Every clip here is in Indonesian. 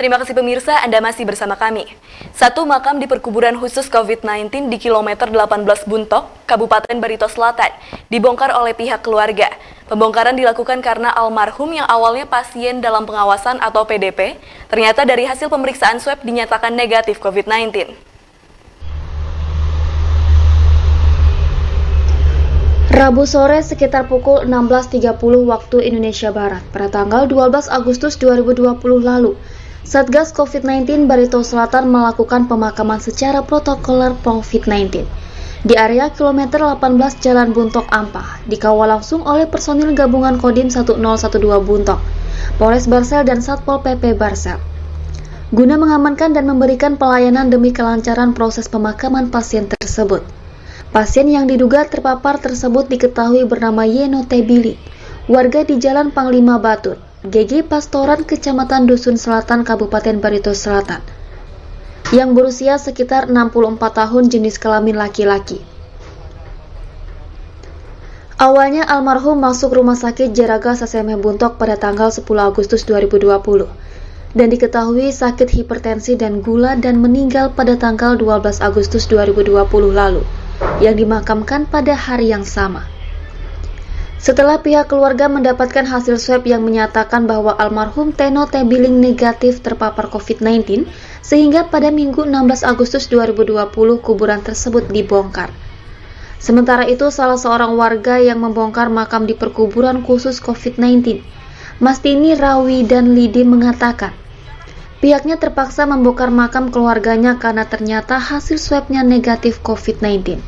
Terima kasih pemirsa, Anda masih bersama kami. Satu makam di perkuburan khusus COVID-19 di kilometer 18 Buntok, Kabupaten Barito Selatan, dibongkar oleh pihak keluarga. Pembongkaran dilakukan karena almarhum yang awalnya pasien dalam pengawasan atau PDP, ternyata dari hasil pemeriksaan swab dinyatakan negatif COVID-19. Rabu sore sekitar pukul 16.30 waktu Indonesia Barat pada tanggal 12 Agustus 2020 lalu, Satgas COVID-19 Barito Selatan melakukan pemakaman secara protokoler COVID-19 di area kilometer 18 Jalan Buntok Ampah, dikawal langsung oleh personil gabungan Kodim 1012 Buntok, Polres Barsel dan Satpol PP Barsel, guna mengamankan dan memberikan pelayanan demi kelancaran proses pemakaman pasien tersebut. Pasien yang diduga terpapar tersebut diketahui bernama Yeno Tebiling, warga di Jalan Panglima Batut, GG Pastoran, Kecamatan Dusun Selatan, Kabupaten Barito Selatan, yang berusia sekitar 64 tahun, jenis kelamin laki-laki. Awalnya almarhum masuk rumah sakit Jaraga Saseme Buntok pada tanggal 10 Agustus 2020 dan diketahui sakit hipertensi dan gula dan meninggal pada tanggal 12 Agustus 2020 lalu, yang dimakamkan pada hari yang sama. Setelah pihak keluarga mendapatkan hasil swab yang menyatakan bahwa almarhum Teno Tebiling negatif terpapar COVID-19, sehingga pada Minggu 16 Agustus 2020 kuburan tersebut dibongkar. Sementara itu, salah seorang warga yang membongkar makam di perkuburan khusus COVID-19, Mastini Rawi dan Lidi, mengatakan pihaknya terpaksa membongkar makam keluarganya karena ternyata hasil swabnya negatif COVID-19.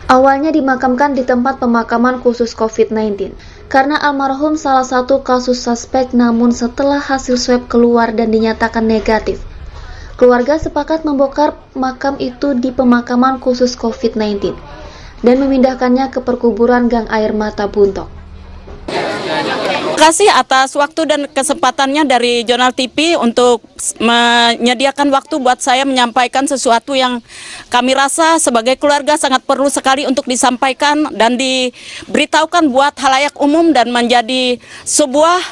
Awalnya dimakamkan di tempat pemakaman khusus COVID-19 karena almarhum salah satu kasus suspek, namun setelah hasil swab keluar dan dinyatakan negatif, keluarga sepakat membongkar makam itu di pemakaman khusus COVID-19 dan memindahkannya ke perkuburan Gang Air Mata Buntok. Terima kasih atas waktu dan kesempatannya dari Jurnal TV untuk menyediakan waktu buat saya menyampaikan sesuatu yang kami rasa sebagai keluarga sangat perlu sekali untuk disampaikan dan diberitahukan buat halayak umum dan menjadi sebuah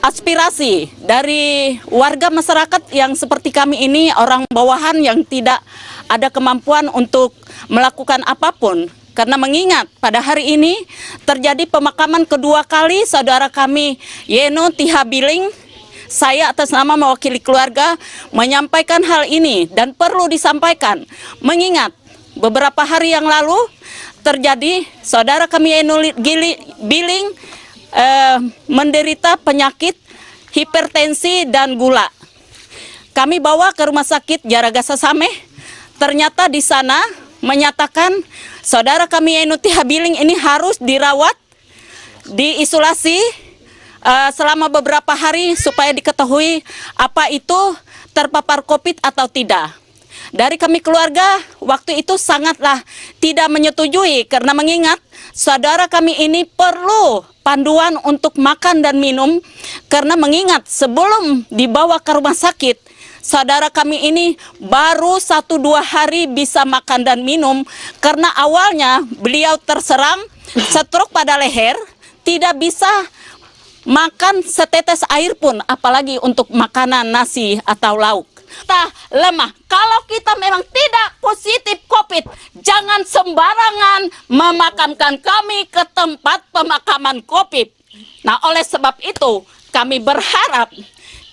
aspirasi dari warga masyarakat yang seperti kami ini, orang bawahan yang tidak ada kemampuan untuk melakukan apapun. Karena mengingat pada hari ini terjadi pemakaman kedua kali saudara kami Yeno Tebiling, saya atas nama mewakili keluarga menyampaikan hal ini dan perlu disampaikan. Mengingat beberapa hari yang lalu terjadi saudara kami Yeno Tebiling menderita penyakit hipertensi dan gula. Kami bawa ke rumah sakit Jaraga Sasame, ternyata di sana menyatakan saudara kami Yeno Tebiling ini harus dirawat, diisolasi selama beberapa hari supaya diketahui apa itu terpapar COVID atau tidak. Dari kami keluarga waktu itu sangatlah tidak menyetujui karena mengingat saudara kami ini perlu panduan untuk makan dan minum, karena mengingat sebelum dibawa ke rumah sakit saudara kami ini baru 1-2 hari bisa makan dan minum karena awalnya beliau terserang stroke pada leher, tidak bisa makan setetes air pun, apalagi untuk makanan nasi atau lauk. Kita lemah. Kalau kita memang tidak positif COVID, jangan sembarangan memakamkan kami ke tempat pemakaman COVID. Nah, oleh sebab itu kami berharap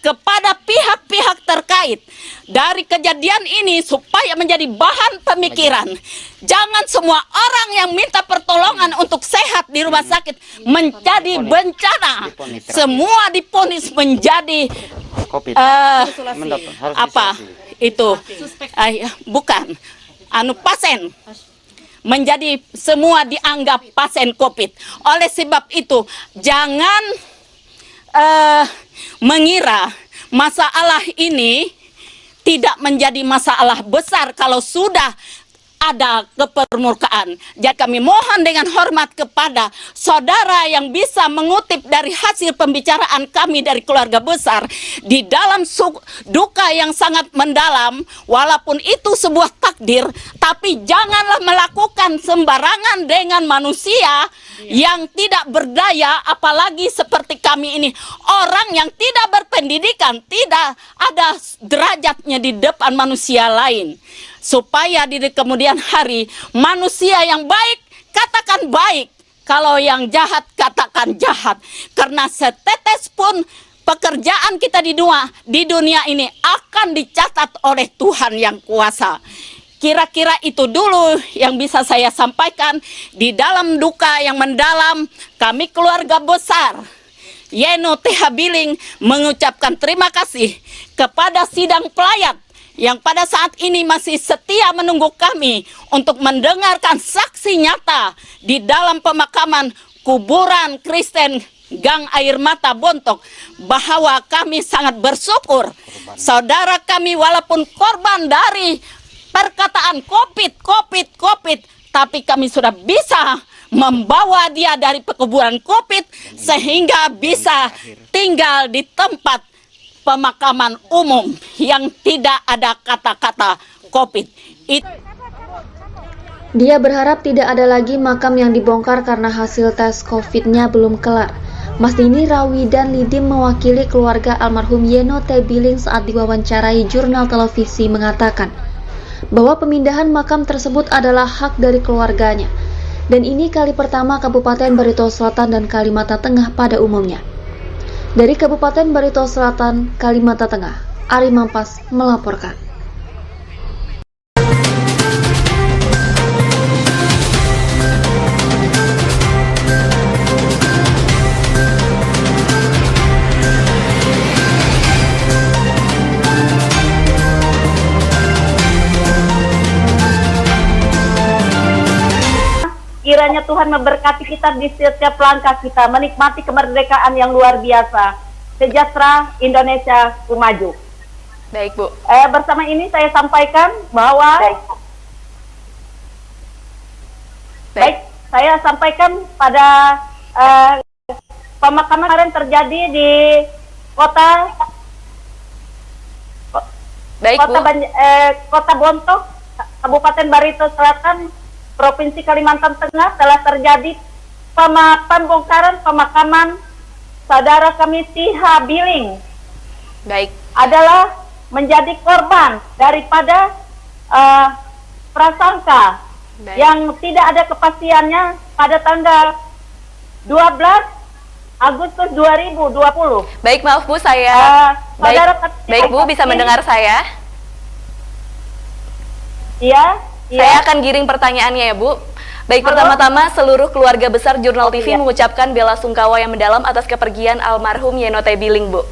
kepada pihak-pihak terkait dari kejadian ini supaya menjadi bahan pemikiran. Jangan semua orang yang minta pertolongan untuk sehat di rumah sakit menjadi bencana. Semua diponis menjadi apa itu? Bukan pasien. Menjadi semua dianggap pasien COVID. Oleh sebab itu jangan mengira masalah ini tidak menjadi masalah besar kalau sudah ada kepermurkaan. Jadi kami mohon dengan hormat kepada saudara yang bisa mengutip dari hasil pembicaraan kami dari keluarga besar di dalam duka yang sangat mendalam, walaupun itu sebuah takdir, tapi janganlah melakukan sembarangan dengan manusia yang tidak berdaya, apalagi seperti kami ini, orang yang tidak berpendidikan, tidak ada derajatnya di depan manusia lain. Supaya di kemudian hari manusia yang baik katakan baik, kalau yang jahat katakan jahat. Karena setetes pun pekerjaan kita di dunia ini akan dicatat oleh Tuhan yang kuasa. Kira-kira itu dulu yang bisa saya sampaikan di dalam duka yang mendalam. Kami keluarga besar Yeno TH Billing mengucapkan terima kasih kepada sidang pelayat yang pada saat ini masih setia menunggu kami untuk mendengarkan saksi nyata di dalam pemakaman kuburan Kristen Gang Air Mata Bontok, bahwa kami sangat bersyukur saudara kami walaupun korban dari perkataan COVID, tapi kami sudah bisa membawa dia dari pekuburan COVID sehingga bisa tinggal di tempat pemakaman umum yang tidak ada kata-kata COVID. Dia berharap tidak ada lagi makam yang dibongkar karena hasil tes COVID-nya belum kelar. Mas Dini, Rawi, dan Lidim mewakili keluarga almarhum Yeno TH Billing saat diwawancarai jurnal televisi mengatakan bahwa pemindahan makam tersebut adalah hak dari keluarganya. Dan ini kali pertama Kabupaten Barito Selatan dan Kalimantan Tengah pada umumnya. Dari Kabupaten Barito Selatan, Kalimantan Tengah, Ari Mampas melaporkan. Kiranya Tuhan memberkati kita di setiap langkah kita, menikmati kemerdekaan yang luar biasa. Sejahtera Indonesia maju. Baik, Bu. Bersama ini saya sampaikan bahwa saya sampaikan pada pemakaman kemarin terjadi di kota Kota Bontok, Kabupaten Barito Selatan, Provinsi Kalimantan Tengah, telah terjadi pembongkaran pemakaman saudara kami TH Billing. Baik. Adalah menjadi korban daripada prasangka yang tidak ada kepastiannya pada tanggal 12 Agustus 2020. Baik, maaf Bu, saya baik Bu, bisa mendengar saya? Iya. Saya akan giring pertanyaannya ya Bu. Baik, pertama-tama seluruh keluarga besar Jurnal TV mengucapkan bela sungkawa yang mendalam atas kepergian almarhum Yeno TH Billing, Bu.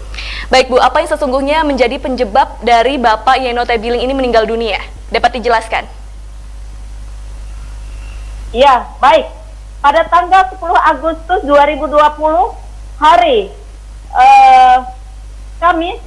Baik Bu, apa yang sesungguhnya menjadi penyebab dari Bapak Yeno TH Billing ini meninggal dunia? Dapat dijelaskan? Iya, baik. Pada tanggal 10 Agustus 2020, hari Kamis,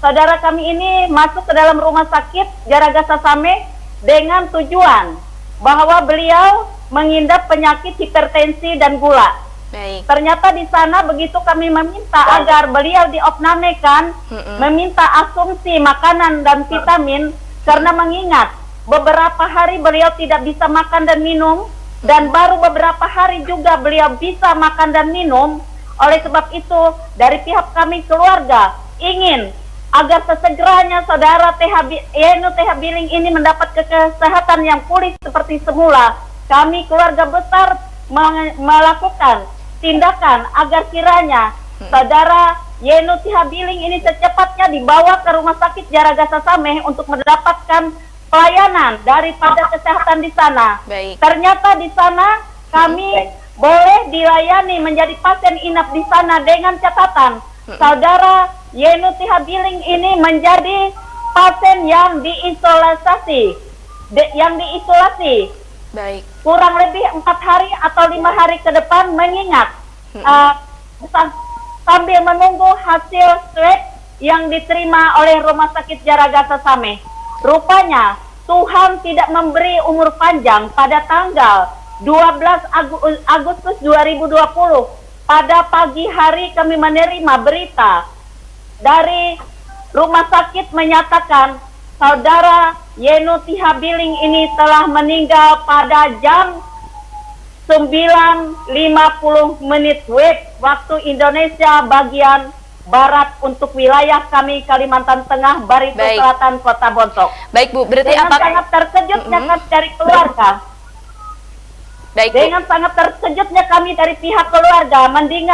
saudara kami ini masuk ke dalam rumah sakit Jaraga Sasame dengan tujuan bahwa beliau mengidap penyakit hipertensi dan gula. Baik. Ternyata di sana begitu kami meminta agar beliau diopnamekan, meminta asumsi makanan dan vitamin, karena mengingat beberapa hari beliau tidak bisa makan dan minum, dan baru beberapa hari juga beliau bisa makan dan minum. Oleh sebab itu, dari pihak kami keluarga ingin agar sesegeranya saudara Yeno TH Billing ini mendapat kesehatan yang pulih seperti semula. Kami keluarga besar melakukan tindakan agar kiranya saudara Yeno TH Billing ini secepatnya dibawa ke Rumah Sakit Jaraga Sasame untuk mendapatkan pelayanan daripada kesehatan di sana. Baik. Ternyata di sana kami boleh dilayani menjadi pasien inap di sana dengan catatan saudara Yeno TH Billing ini menjadi pasien yang diisolasi, Baik. kurang lebih 4 hari atau 5 hari ke depan, mengingat sambil menunggu hasil swab yang diterima oleh Rumah Sakit Jaraga Sasame. Rupanya Tuhan tidak memberi umur panjang pada tanggal 12 Agustus 2020. Pada pagi hari kami menerima berita dari rumah sakit menyatakan saudara Yenuti Habiling ini telah meninggal pada jam 9.50 waktu Indonesia bagian Barat untuk wilayah kami Kalimantan Tengah, Barito Baik. Selatan, Kota Bontok. Baik Bu, berarti Dengan apakah sangat terkejutnya kami dari keluarga. baik Bu, Dengan sangat terkejutnya kami dari pihak keluarga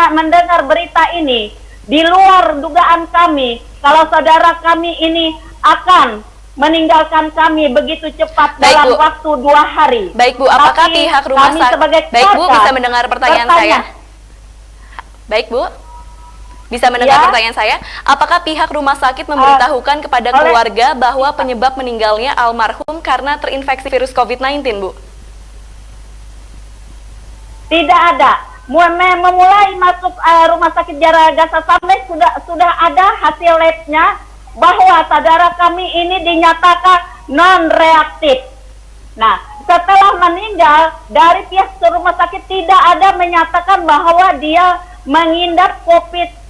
mendengar berita ini. Di luar dugaan kami, kalau saudara kami ini akan meninggalkan kami begitu cepat Baik, dalam Bu. waktu 2 hari. baik Bu, apakah Tapi pihak rumah kami sakit sebagai baik Bu keluarga bisa mendengar pertanyaan saya? Baik Bu. Bisa mendengar Ya. pertanyaan saya? Apakah pihak rumah sakit memberitahukan kepada oleh- keluarga bahwa penyebab meninggalnya almarhum karena terinfeksi virus COVID-19, Bu? Tidak ada. Memulai masuk rumah sakit Jaraga Sasame sudah ada hasil labnya bahwa saudara kami ini dinyatakan non-reaktif. Nah, setelah meninggal dari pihak rumah sakit tidak ada menyatakan bahwa dia mengidap COVID-19.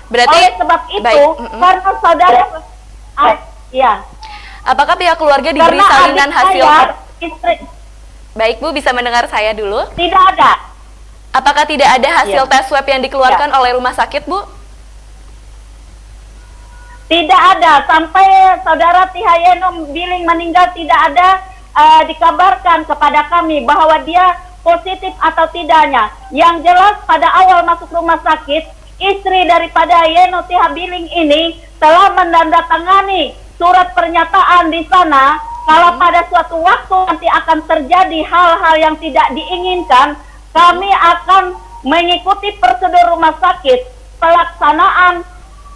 Berarti- oleh sebab itu, baik, karena saudara, ya, Apakah pihak keluarga diberi karena salinan adik hasil? saya, istri, Baik Bu, bisa mendengar saya dulu? tidak ada. Apakah tidak ada hasil Iya. tes swab yang dikeluarkan oleh rumah sakit, Bu? Tidak ada, sampai saudara Tihayeno Biling meninggal tidak ada dikabarkan kepada kami bahwa dia positif atau tidaknya. Yang jelas pada awal masuk rumah sakit, istri daripada Yeno Tihabiling ini telah menandatangani surat pernyataan di sana kalau pada suatu waktu nanti akan terjadi hal-hal yang tidak diinginkan, kami akan mengikuti prosedur rumah sakit pelaksanaan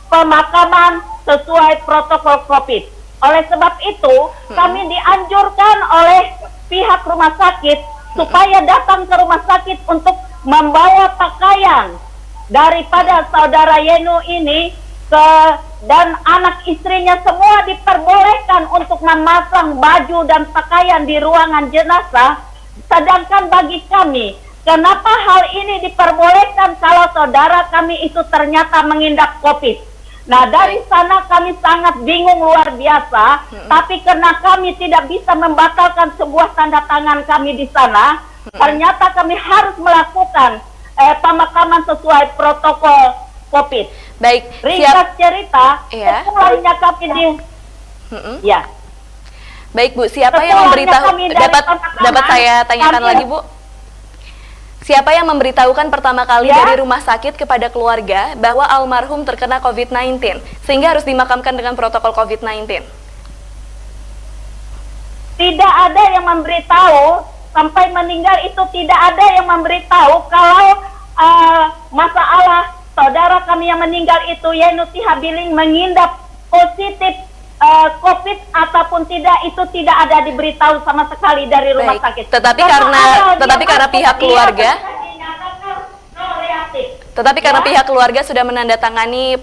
pemakaman sesuai protokol COVID. Oleh sebab itu, kami dianjurkan oleh pihak rumah sakit supaya datang ke rumah sakit untuk membawa pakaian daripada saudara Yenu ini dan anak istrinya semua diperbolehkan untuk memasang baju dan pakaian di ruangan jenazah. Sedangkan bagi kami, kenapa hal ini diperbolehkan kalau saudara kami itu ternyata mengidap COVID? Nah, dari sana kami sangat bingung luar biasa, tapi karena kami tidak bisa membatalkan sebuah tanda tangan kami di sana, ternyata kami harus melakukan pemakaman sesuai protokol COVID. Baik, Ringkas cerita, Iya. setelahnya kami ya. Baik Bu, siapa Setelahnya yang memberitahu? kami dari pemakaman, Dapat saya tanyakan kami- lagi Bu? Siapa yang memberitahukan pertama kali Ya. dari rumah sakit kepada keluarga bahwa almarhum terkena COVID-19 sehingga harus dimakamkan dengan protokol COVID-19? Tidak ada yang memberitahu sampai meninggal itu, tidak ada yang memberitahu kalau masalah saudara kami yang meninggal itu Yenuti Habiling mengidap positif COVID ataupun tidak, itu tidak ada diberitahu sama sekali dari rumah Baik, sakit. tetapi Karena karena pihak keluarga dinyatakan non-reaktif. Tetapi karena Ya. pihak keluarga sudah menandatangani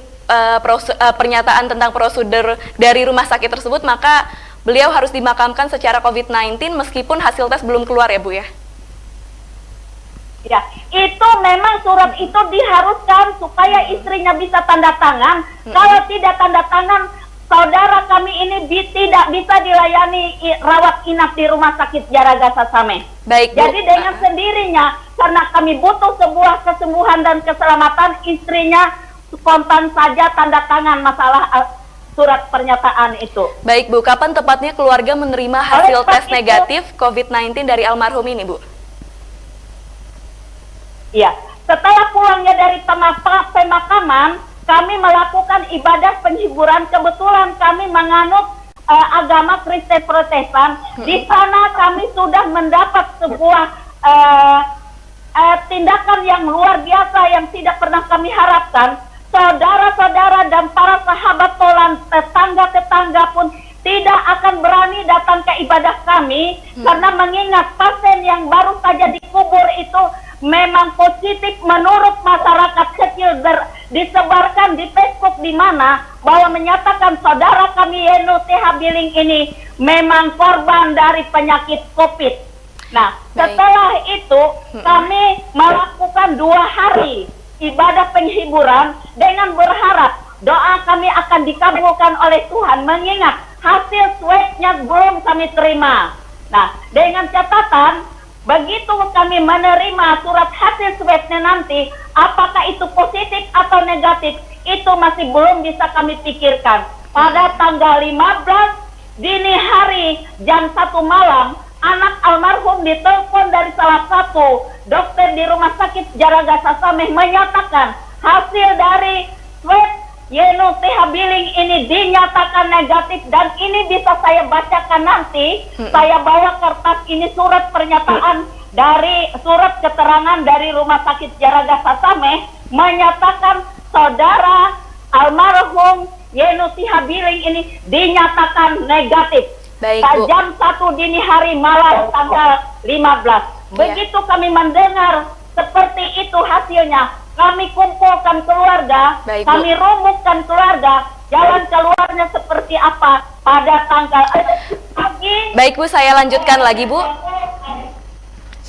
pernyataan tentang prosedur dari rumah sakit tersebut, maka beliau harus dimakamkan secara COVID-19 meskipun hasil tes belum keluar ya Bu ya? Ya, itu memang surat itu diharuskan supaya istrinya bisa tanda tangan. Kalau tidak tanda tangan, saudara kami ini tidak bisa dilayani rawat inap di rumah sakit Jaraga Sasame. Baik Bu. Jadi dengan sendirinya, karena kami butuh sebuah kesembuhan dan keselamatan, istrinya spontan saja tanda tangan masalah surat pernyataan itu. Baik Bu, kapan tepatnya keluarga menerima hasil Oleh sebab tes itu- negatif COVID-19 dari almarhum ini Bu? Iya, setelah pulangnya dari pemakaman, kami melakukan ibadah penghiburan. Kebetulan kami menganut agama Kristen Protestan. Di sana kami sudah mendapat sebuah tindakan yang luar biasa yang tidak pernah kami harapkan. Saudara-saudara dan para sahabat tolan, tetangga-tetangga pun tidak akan berani datang ke ibadah kami karena mengingat pasien yang baru saja dikubur itu memang positif menurut masyarakat kecil disebarkan di Facebook di mana bahwa menyatakan saudara kami Yenu T. Habiling ini memang korban dari penyakit COVID. Nah, setelah itu kami melakukan 2 hari ibadah penghiburan dengan berharap doa kami akan dikabulkan oleh Tuhan, mengingat hasil swabnya belum kami terima. Nah, dengan catatan, begitu kami menerima surat hasil swabnya nanti, apakah itu positif atau negatif, itu masih belum bisa kami pikirkan. Pada tanggal 15 dini hari jam 1 malam, anak almarhum ditelepon dari salah satu dokter di Rumah Sakit Jaraga Sasameh menyatakan hasil dari swab Yenu T. Habiling ini dinyatakan negatif, dan ini bisa saya bacakan nanti. Saya bawa kertas ini, surat pernyataan dari surat keterangan dari Rumah Sakit Jaraga Sasameh menyatakan saudara almarhum Yenu T. Habiling ini dinyatakan negatif. Baik, Bu. Jam 1 dini hari malam tanggal 15. Begitu kami mendengar seperti itu hasilnya, kami kumpulkan keluarga, Baik, Bu. kami rumuskan keluarga, jalan keluarnya seperti apa pada tanggal pagi. Baik Bu, saya lanjutkan lagi Bu.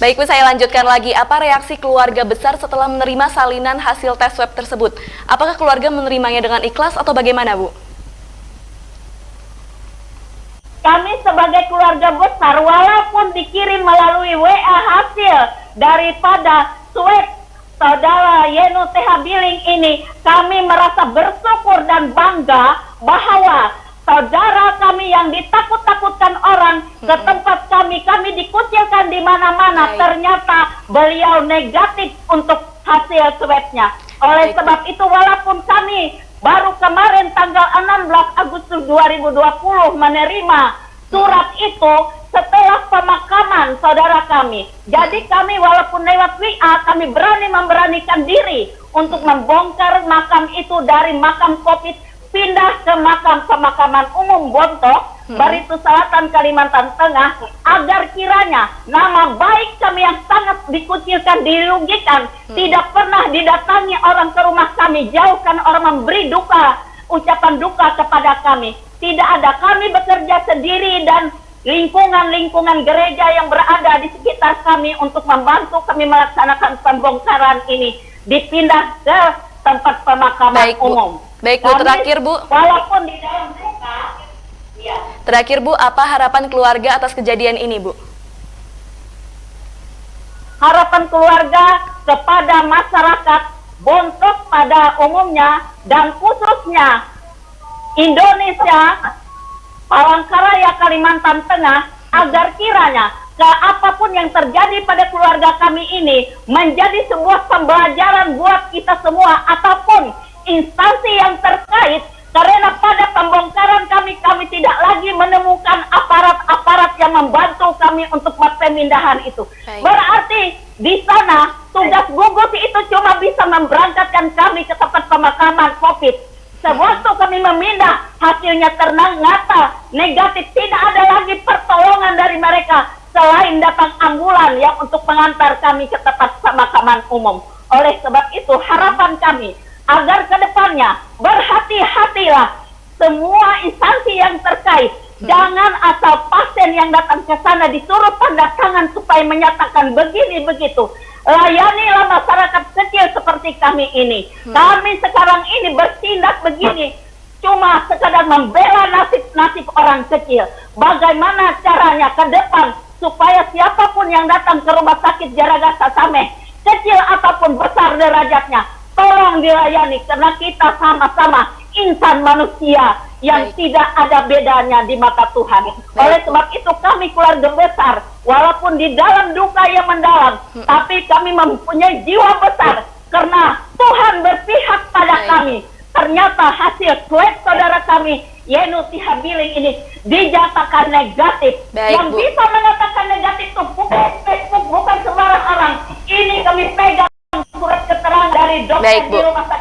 Baik Bu, saya lanjutkan lagi. Apa reaksi keluarga besar setelah menerima salinan hasil tes swab tersebut? Apakah keluarga menerimanya dengan ikhlas atau bagaimana Bu? Kami sebagai keluarga besar, walaupun dikirim melalui WA hasil daripada swab saudara Yenu T. Habiling ini, kami merasa bersyukur dan bangga bahwa saudara kami yang ditakut-takutkan orang ke tempat kami dikucilkan di mana-mana, ternyata beliau negatif untuk hasil swabnya. Oleh sebab itu, walaupun kami baru kemarin tanggal 16 Agustus 2020 menerima surat itu setelah pemakaman saudara kami. Jadi kami walaupun lewat WA, kami memberanikan diri untuk membongkar makam itu dari makam COVID pindah ke makam pemakaman umum Bontok, Barito Selatan, Kalimantan Tengah, agar kiranya nama baik kami yang sangat dikucilkan, dirugikan, tidak pernah didatangi orang ke rumah kami, jauhkan orang memberi duka, ucapan duka kepada kami. Tidak ada, kami bekerja sendiri dan lingkungan-lingkungan gereja yang berada di sekitar kami untuk membantu kami melaksanakan pembongkaran ini dipindah ke tempat pemakaman umum. Baik Bu, terakhir Bu. Walaupun di dalam duka, ya. Terakhir Bu, apa harapan keluarga atas kejadian ini Bu? Harapan keluarga kepada masyarakat Bontok pada umumnya dan khususnya Indonesia, Palangkaraya, Kalimantan Tengah, agar kiranya apapun yang terjadi pada keluarga kami ini menjadi sebuah pembelajaran buat kita semua ataupun instansi yang terkait, karena pada pembongkaran kami tidak lagi menemukan aparat-aparat yang membantu kami untuk pemindahan itu. Berarti di sana tugas gugus itu cuma bisa memberangkatkan kami ke tempat pemakaman COVID. Sewaktu kami memindah, hasilnya ternyata negatif. Tidak ada lagi pertolongan dari mereka selain datang ambulan yang untuk mengantar kami ke tempat pemakaman umum. Oleh sebab itu, harapan kami agar ke depannya berhati-hatilah semua instansi yang terkait. Jangan asal pasien yang datang ke sana disuruh tanda tangan supaya menyatakan begini begitu. Layanilah masyarakat kecil seperti kami ini. Kami sekarang ini bertindak begini cuma sekadar membela nasib orang kecil. Bagaimana caranya ke depan supaya siapapun yang datang ke Rumah Sakit Jaraga Sasameh, kecil ataupun besar derajatnya, tolong dilayani, karena kita sama-sama insan manusia yang tidak ada bedanya di mata Tuhan. Oleh sebab itu kami keluarga besar, walaupun di dalam duka yang mendalam, tapi kami mempunyai jiwa besar karena Tuhan berpihak pada kami. Ternyata hasil swab saudara kami Yenu T. Habiling ini dinyatakan negatif. Yang bisa mengatakan negatif itu bukan Facebook, bukan sembarang orang. Ini kami pegang surat keterangan dari dokter di Rumah Sakit